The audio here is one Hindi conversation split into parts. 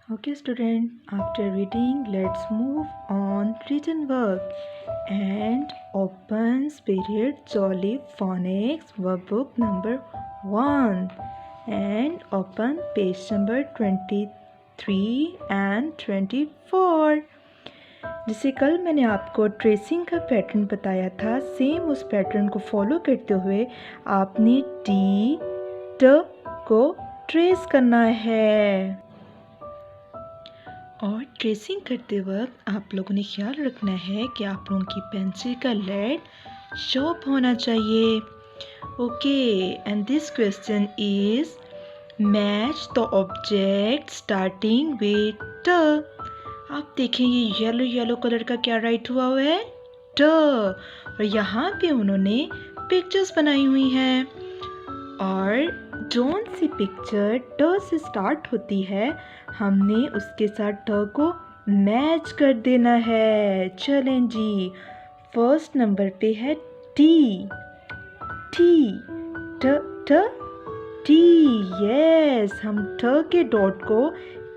Okay, student, after reading, let's move on written work and open Spirit Jolly Phonics workbook number 1 and open page number 23 and 24. जैसे कल मैंने आपको ट्रेसिंग का पैटर्न बताया था, सेम उस पैटर्न को फॉलो करते हुए आपने टी ट को ट्रेस करना है। और ट्रेसिंग करते वक्त आप लोगों ने ख्याल रखना है कि आप लोगों की पेंसिल का लेड शार्प होना चाहिए। Okay, and this question is match the object starting with ट। आप देखें ये येलो येलो कलर का क्या राइट हुआ है, ट। और यहाँ पे उन्होंने पिक्चर्स बनाई हुई हैं और जौन सी पिक्चर ट से स्टार्ट होती है हमने उसके साथ ट को मैच कर देना है। चलें जी, फर्स्ट नंबर पे है टी। टी ट ट टी, यस, हम ट के डॉट को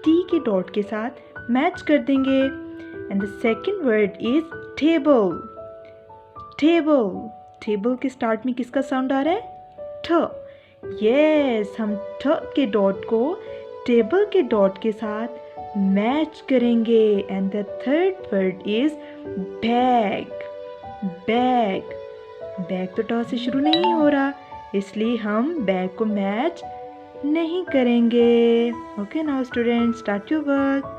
टी के डॉट के साथ मैच कर देंगे। And the second word is table. Table, table के स्टार्ट में किसका साउंड आ रहा है, ठ। यस, हम ठ के डॉट को टेबल के डॉट के साथ मैच करेंगे। And the third word is bag. Bag, bag तो ट से शुरू नहीं हो रहा, इसलिए हम बैग को मैच नहीं करेंगे। Okay, now student, start your work.